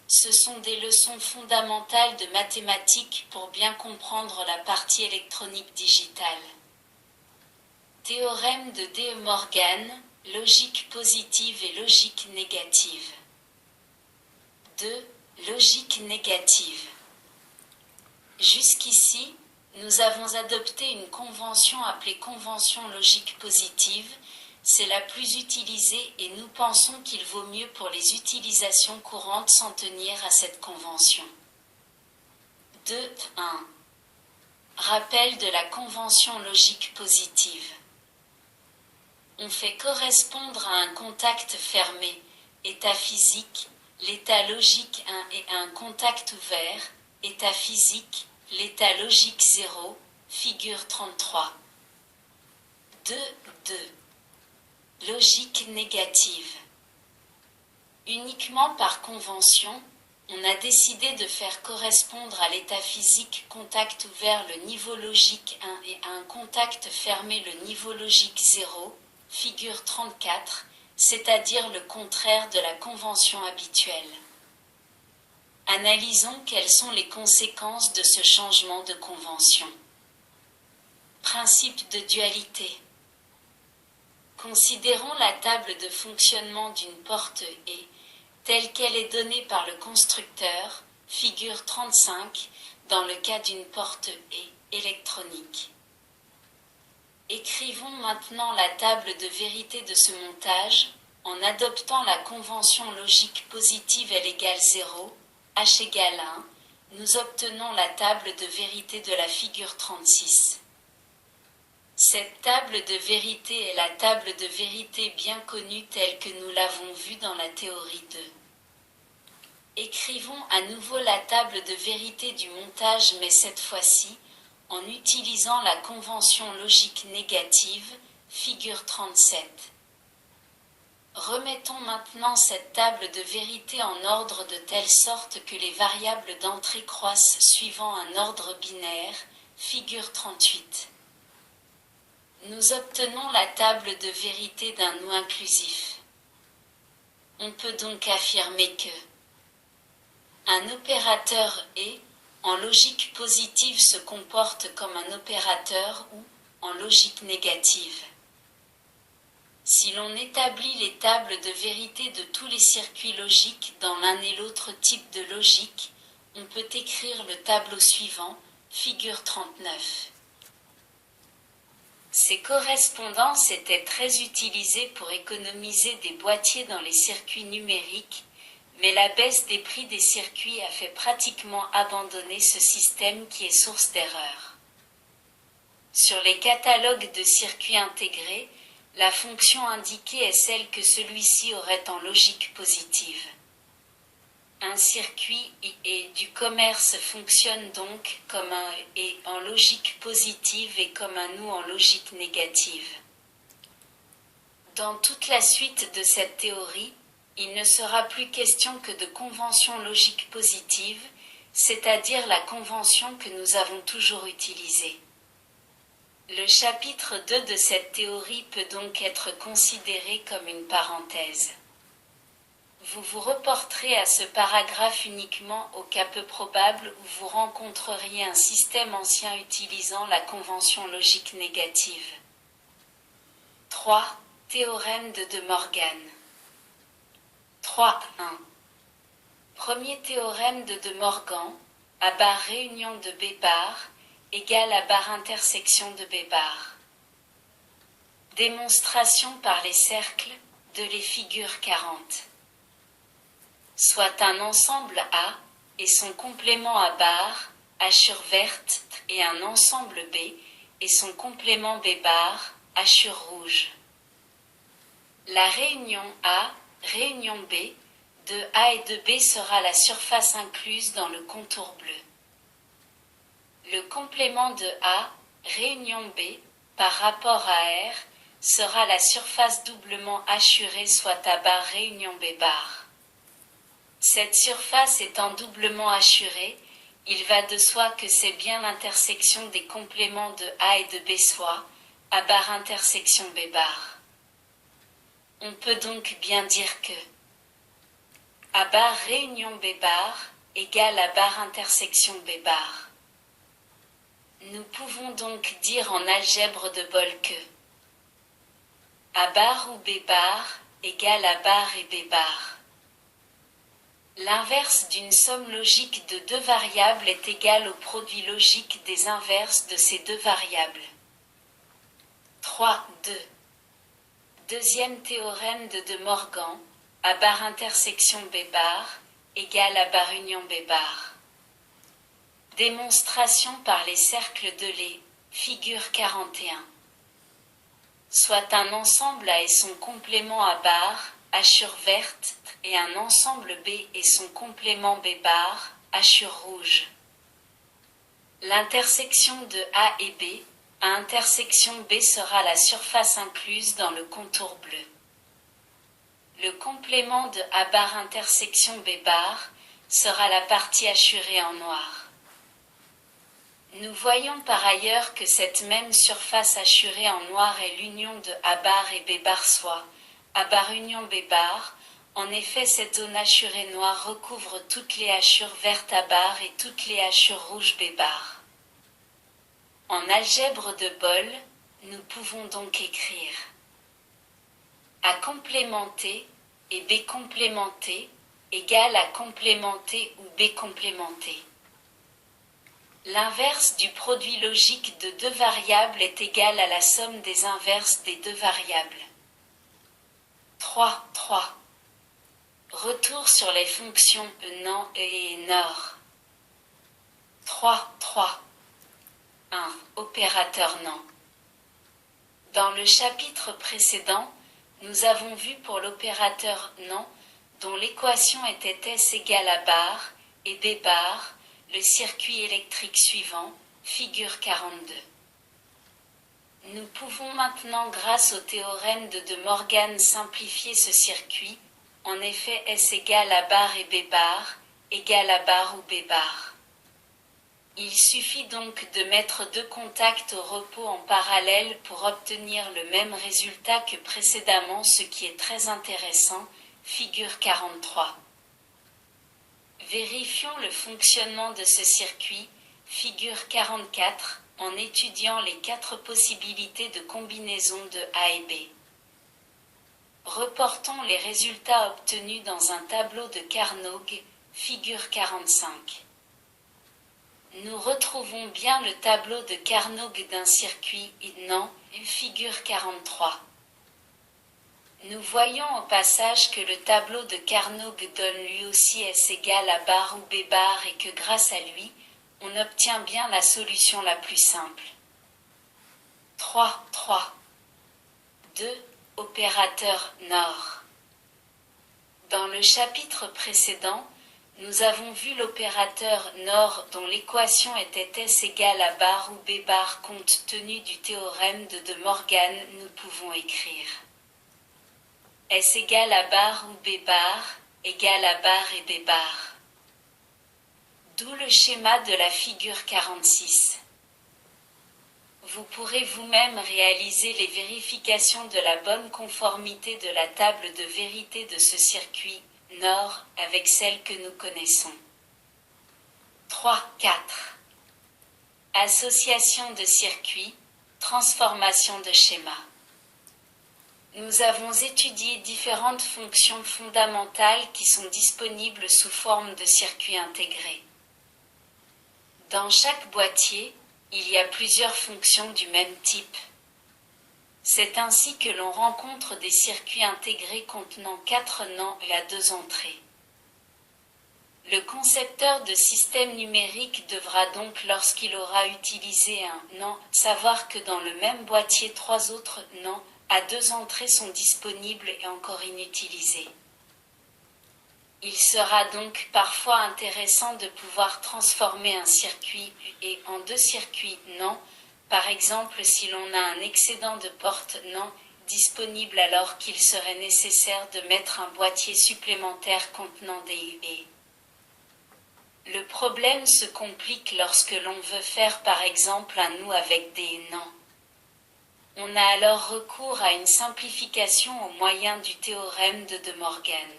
Ce sont des leçons fondamentales de mathématiques pour bien comprendre la partie électronique digitale. Théorème de De Morgan, logique positive et logique négative. 2. Logique négative. Jusqu'ici, nous avons adopté une convention appelée convention logique positive. C'est la plus utilisée et nous pensons qu'il vaut mieux pour les utilisations courantes s'en tenir à cette convention. 2.1. Rappel de la convention logique positive. On fait correspondre à un contact fermé, état physique, l'état logique 1 et à un contact ouvert, état physique, l'état logique 0, figure 33. 2.2. Logique négative. Uniquement par convention, on a décidé de faire correspondre à l'état physique contact ouvert le niveau logique 1 et à un contact fermé le niveau logique 0, figure 34, c'est-à-dire le contraire de la convention habituelle. Analysons quelles sont les conséquences de ce changement de convention. Principe de dualité. Considérons la table de fonctionnement d'une porte E, telle qu'elle est donnée par le constructeur, figure 35, dans le cas d'une porte E électronique. Écrivons maintenant la table de vérité de ce montage, en adoptant la convention logique positive L égale 0, H égale 1, nous obtenons la table de vérité de la figure 36. Cette table de vérité est la table de vérité bien connue telle que nous l'avons vue dans la théorie 2. Écrivons à nouveau la table de vérité du montage mais cette fois-ci, en utilisant la convention logique négative, figure 37. Remettons maintenant cette table de vérité en ordre de telle sorte que les variables d'entrée croissent suivant un ordre binaire, figure 38. Nous obtenons la table de vérité d'un nous inclusif. On peut donc affirmer que un opérateur E, en logique positive se comporte comme un opérateur ou en logique négative. Si l'on établit les tables de vérité de tous les circuits logiques dans l'un et l'autre type de logique, on peut écrire le tableau suivant, figure 39. Ces correspondances étaient très utilisées pour économiser des boîtiers dans les circuits numériques, mais la baisse des prix des circuits a fait pratiquement abandonner ce système qui est source d'erreurs. Sur les catalogues de circuits intégrés, la fonction indiquée est celle que celui-ci aurait en logique positive. Un circuit I du commerce fonctionne donc comme un E en logique positive et comme un OU en logique négative. Dans toute la suite de cette théorie, il ne sera plus question que de convention logique positive, c'est-à-dire la convention que nous avons toujours utilisée. Le chapitre 2 de cette théorie peut donc être considéré comme une parenthèse. Vous vous reporterez à ce paragraphe uniquement au cas peu probable où vous rencontreriez un système ancien utilisant la convention logique négative. 3. Théorème de De Morgan. 3.1. Premier théorème de De Morgan, A bar réunion de B bar, égale à barre intersection de B bar. Démonstration par les cercles de les figures 40. Soit un ensemble A et son complément à barre, hachure verte, et un ensemble B et son complément B bar, hachure rouge. La réunion A, réunion B, de A et de B sera la surface incluse dans le contour bleu. Le complément de A, réunion B, par rapport à R, sera la surface doublement hachurée soit à barre réunion B bar. Cette surface étant doublement hachurée, il va de soi que c'est bien l'intersection des compléments de A et de B soit, à barre intersection B bar. On peut donc bien dire que A bar réunion B bar égale A bar intersection B bar. Nous pouvons donc dire en algèbre de Boole que A bar ou B bar égale A bar et B bar. L'inverse d'une somme logique de deux variables est égale au produit logique des inverses de ces deux variables. 3.2. Deuxième théorème de De Morgan, A bar intersection B bar égale A bar union B bar. Démonstration par les cercles de Lie, figure 41. Soit un ensemble A et son complément A bar, hachure verte, et un ensemble B et son complément B bar, hachure rouge. L'intersection de A et B, à intersection B sera la surface incluse dans le contour bleu. Le complément de A bar intersection B bar sera la partie hachurée en noir. Nous voyons par ailleurs que cette même surface hachurée en noir est l'union de A bar et B bar soit A bar union B bar. En effet, cette zone hachurée noire recouvre toutes les hachures vertes A bar et toutes les hachures rouges B bar. En algèbre de Boole, nous pouvons donc écrire A complémenté et B complémenté égale A complémenté ou B complémenté. L'inverse du produit logique de deux variables est égal à la somme des inverses des deux variables. 3.3. Retour sur les fonctions NAN et NOR. 3.3. 1. Opérateur NAN. Dans le chapitre précédent, nous avons vu pour l'opérateur NAN, dont l'équation était S égale A bar et B bar, le circuit électrique suivant, figure 42. Nous pouvons maintenant, grâce au théorème de De Morgan, simplifier ce circuit. En effet, S égale A bar et B bar, égale A bar ou B bar. Il suffit donc de mettre deux contacts au repos en parallèle pour obtenir le même résultat que précédemment, ce qui est très intéressant, figure 43. Vérifions le fonctionnement de ce circuit, figure 44, en étudiant les quatre possibilités de combinaison de A et B. Reportons les résultats obtenus dans un tableau de Carnot, figure 45. Nous retrouvons bien le tableau de Carnot d'un circuit NAN, figure 43. Nous voyons au passage que le tableau de Carnot donne lui aussi S égale A bar ou B bar et que grâce à lui, on obtient bien la solution la plus simple. 3.3. 2. Opérateur NOR. Dans le chapitre précédent, nous avons vu l'opérateur NOR dont l'équation était S égale A bar ou B bar. Compte tenu du théorème de De Morgan, nous pouvons écrire S égale A bar ou B bar, égale A bar et B bar. D'où le schéma de la figure 46. Vous pourrez vous-même réaliser les vérifications de la bonne conformité de la table de vérité de ce circuit NOR avec celle que nous connaissons. 3.4. Association de circuits, transformation de schéma. Nous avons étudié différentes fonctions fondamentales qui sont disponibles sous forme de circuits intégrés. Dans chaque boîtier, il y a plusieurs fonctions du même type. C'est ainsi que l'on rencontre des circuits intégrés contenant 4 NAN et à 2 entrées. Le concepteur de système numérique devra donc, lorsqu'il aura utilisé un NAN, savoir que dans le même boîtier 3 autres NAN à 2 entrées sont disponibles et encore inutilisés. Il sera donc parfois intéressant de pouvoir transformer un circuit et en 2 circuits NAN, par exemple si l'on a un excédent de porte NAN disponible alors qu'il serait nécessaire de mettre un boîtier supplémentaire contenant des UE. Le problème se complique lorsque l'on veut faire par exemple un nœud avec des NAN. On a alors recours à une simplification au moyen du théorème de De Morgan.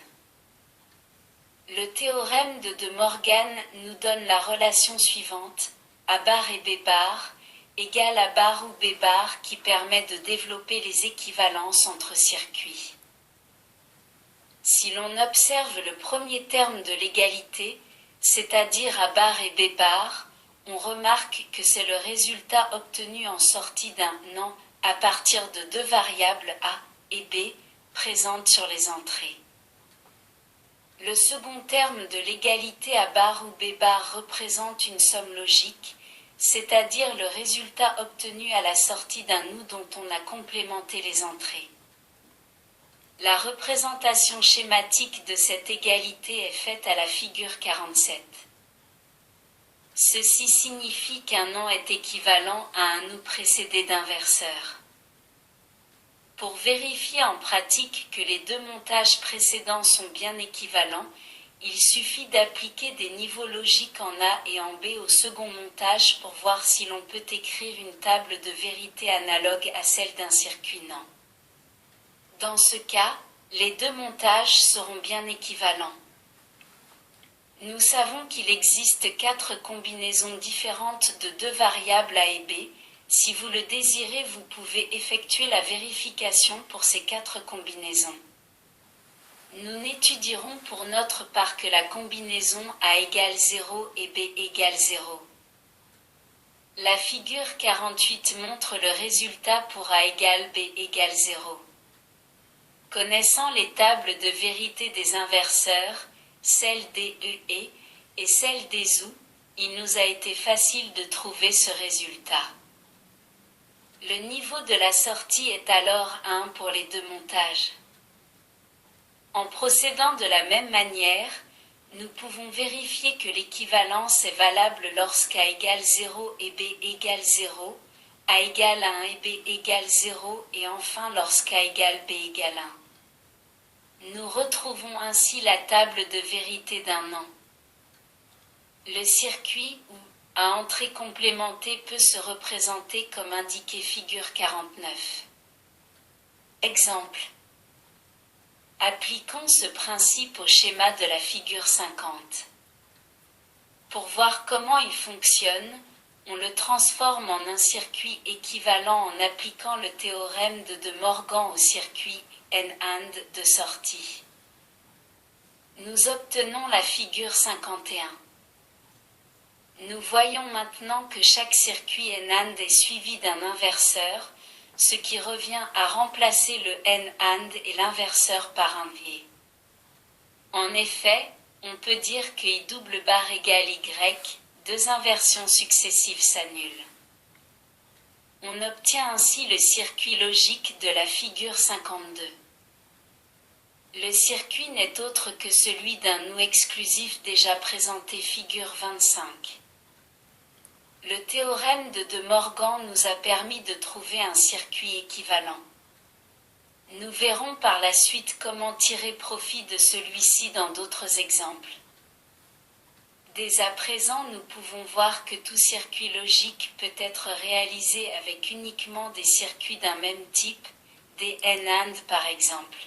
Le théorème de De Morgan nous donne la relation suivante, A bar et B bar, égale A bar ou B bar qui permet de développer les équivalences entre circuits. Si l'on observe le premier terme de l'égalité, c'est-à-dire A bar et B bar, on remarque que c'est le résultat obtenu en sortie d'un NAND à partir de deux variables A et B présentes sur les entrées. Le second terme de l'égalité A bar ou B bar représente une somme logique, c'est-à-dire le résultat obtenu à la sortie d'un OU dont on a complémenté les entrées. La représentation schématique de cette égalité est faite à la figure 47. Ceci signifie qu'un NAND est équivalent à un OU précédé d'inverseur. Pour vérifier en pratique que les deux montages précédents sont bien équivalents, il suffit d'appliquer des niveaux logiques en A et en B au second montage pour voir si l'on peut écrire une table de vérité analogue à celle d'un circuit NAND. Dans ce cas, les deux montages seront bien équivalents. Nous savons qu'il existe 4 combinaisons différentes de deux variables A et B. Si vous le désirez, vous pouvez effectuer la vérification pour ces 4 combinaisons. Nous n'étudierons pour notre part que la combinaison A égale 0 et B égale 0. La figure 48 montre le résultat pour A égale B égale 0. Connaissant les tables de vérité des inverseurs, celle des UE et celle des OU, il nous a été facile de trouver ce résultat. Le niveau de la sortie est alors 1 pour les deux montages. En procédant de la même manière, nous pouvons vérifier que l'équivalence est valable lorsqu'A égale 0 et B égale 0, A égale 1 et B égale 0 et enfin lorsqu'A égale B égale 1. Nous retrouvons ainsi la table de vérité d'un NAND. Le circuit où A entrée complémentée peut se représenter comme indiqué figure 49. Exemple. Appliquons ce principe au schéma de la figure 50. Pour voir comment il fonctionne, on le transforme en un circuit équivalent en appliquant le théorème de De Morgan au circuit N-AND de sortie. Nous obtenons la figure 51. Nous voyons maintenant que chaque circuit N-AND est suivi d'un inverseur, ce qui revient à remplacer le N-AND et l'inverseur par un V. En effet, on peut dire que I double bar égale Y, deux inversions successives s'annulent. On obtient ainsi le circuit logique de la figure 52. Le circuit n'est autre que celui d'un OU exclusif déjà présenté figure 25. Le théorème de De Morgan nous a permis de trouver un circuit équivalent. Nous verrons par la suite comment tirer profit de celui-ci dans d'autres exemples. Dès à présent, nous pouvons voir que tout circuit logique peut être réalisé avec uniquement des circuits d'un même type, des N-AND par exemple.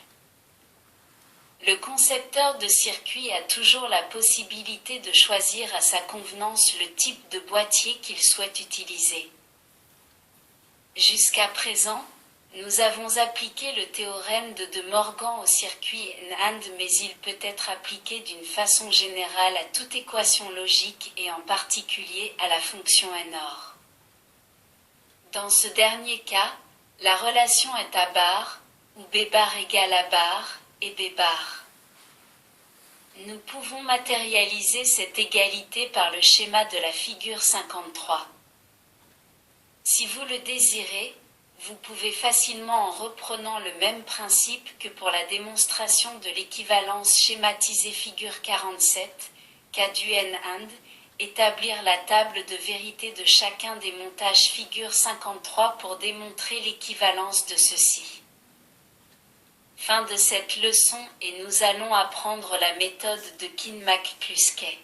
Le concepteur de circuit a toujours la possibilité de choisir à sa convenance le type de boîtier qu'il souhaite utiliser. Jusqu'à présent, nous avons appliqué le théorème de De Morgan au circuit N-AND, mais il peut être appliqué d'une façon générale à toute équation logique et en particulier à la fonction NOR. Dans ce dernier cas, la relation est A bar, où B bar égale A bar, et B bar. Nous pouvons matérialiser cette égalité par le schéma de la figure 53. Si vous le désirez, vous pouvez facilement, en reprenant le même principe que pour la démonstration de l'équivalence schématisée figure 47, cas du N-AND, établir la table de vérité de chacun des montages figure 53 pour démontrer l'équivalence de ceux-ci. Fin de cette leçon et nous allons apprendre la méthode de Kinmac-Kluskay.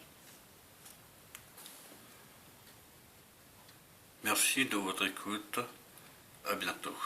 Merci de votre écoute. À bientôt.